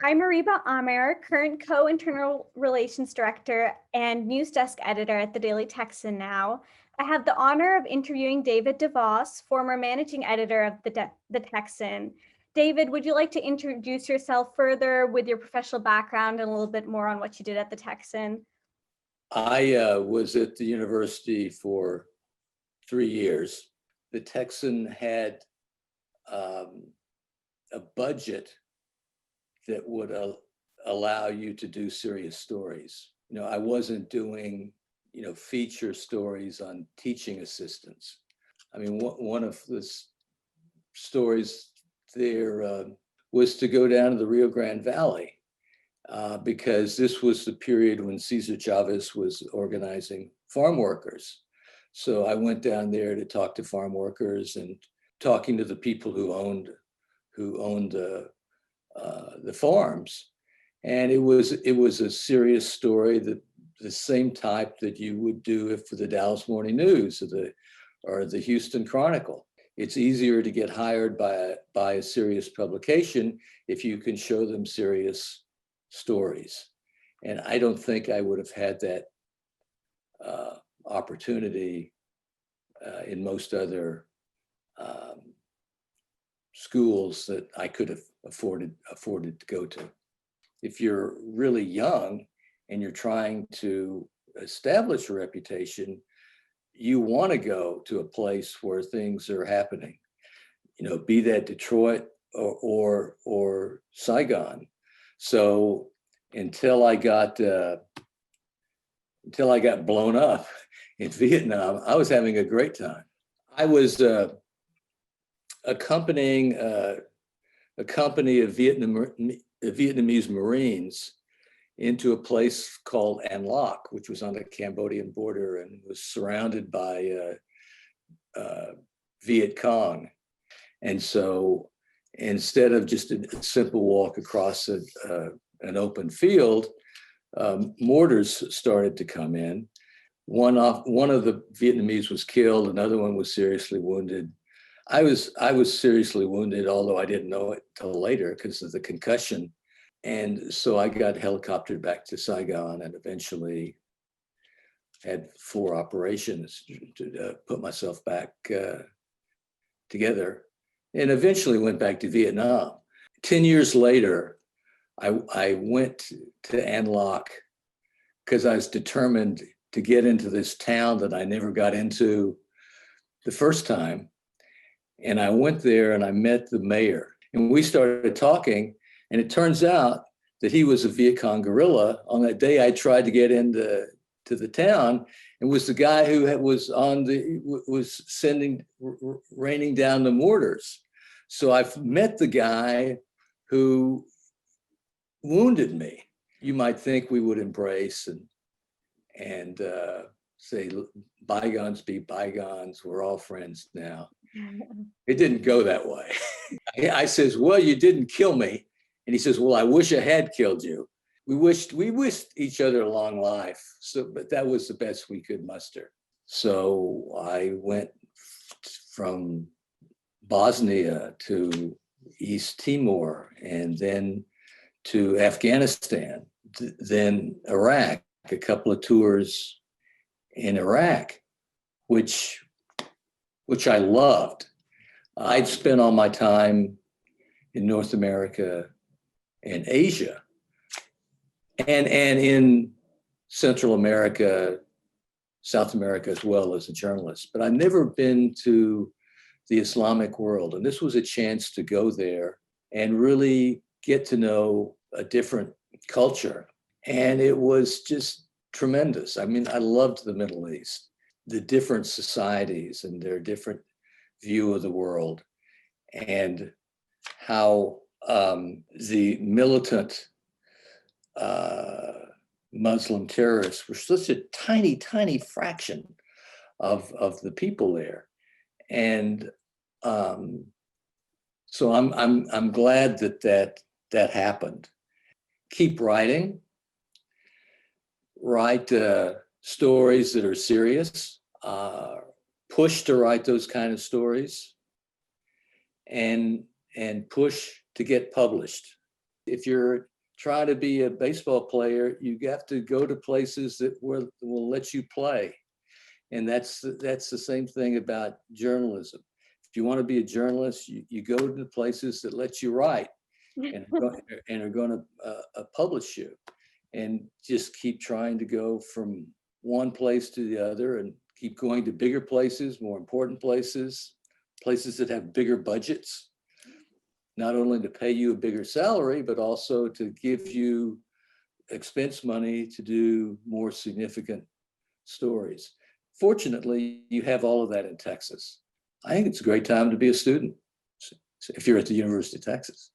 I'm Mariba Amer, current co-internal relations director and news desk editor at the Daily Texan now. I have the honor of interviewing David DeVoss, former managing editor of the Texan. David, would you like to introduce yourself further with your professional background and a little bit more on what you did at the Texan? I was at the university for 3 years. The Texan had a budget that would allow you to do serious stories. I wasn't doing, feature stories on teaching assistants. I mean, one of the stories there was to go down to the Rio Grande Valley because this was the period when Cesar Chavez was organizing farm workers. So I went down there to talk to farm workers and talking to the people who owned the farms. And it was a serious story, that the same type that you would do for the Dallas Morning News or the Houston Chronicle. It's easier to get hired by a serious publication if you can show them serious stories. And I don't think I would have had that opportunity in most other schools that I could have afforded to go to. If you're really young and you're trying to establish a reputation, you want to go to a place where things are happening, be that Detroit or Saigon. So until I got blown up in Vietnam, I was having a great time. I was accompanying a company of Vietnamese Marines into a place called An Loc, which was on the Cambodian border and was surrounded by Viet Cong. And so instead of just a simple walk across an open field, mortars started to come in. One of the Vietnamese was killed, another one was seriously wounded. I was seriously wounded, although I didn't know it till later because of the concussion. And so I got helicoptered back to Saigon and eventually had 4 operations to put myself back together, and eventually went back to Vietnam. 10 years later, I went to An Loc because I was determined to get into this town that I never got into the first time. And I went there and I met the mayor and we started talking, and it turns out that he was a Viet Cong guerrilla. On that day I tried to get into the town, and was the guy who was raining down the mortars. So I've met the guy who wounded me. You might think we would embrace and say, bygones be bygones, we're all friends now. It didn't go that way. I says, well, you didn't kill me. And he says, well, I wish I had killed you. We wished each other a long life. But that was the best we could muster. So I went from Bosnia to East Timor, and then to Afghanistan, then Iraq, a couple of tours in Iraq, which I loved. I'd spent all my time in North America and Asia, and in Central America, South America as well as a journalist. But I'd never been to the Islamic world. And this was a chance to go there and really get to know a different culture. And it was just tremendous. I mean, I loved the Middle East, the different societies and their different view of the world, and how the militant Muslim terrorists were such a tiny, tiny fraction of the people there. And so I'm glad that happened. Keep writing. Write stories that are serious. Push to write those kind of stories, and push to get published. If you're try to be a baseball player, you have to go to places that will let you play. And that's the same thing about journalism. If you want to be a journalist, you go to places that let you write and are going to publish you, and just keep trying to go from one place to the other and keep going to bigger places, more important places, places that have bigger budgets, not only to pay you a bigger salary, but also to give you expense money to do more significant stories. Fortunately, you have all of that in Texas. I think it's a great time to be a student if you're at the University of Texas.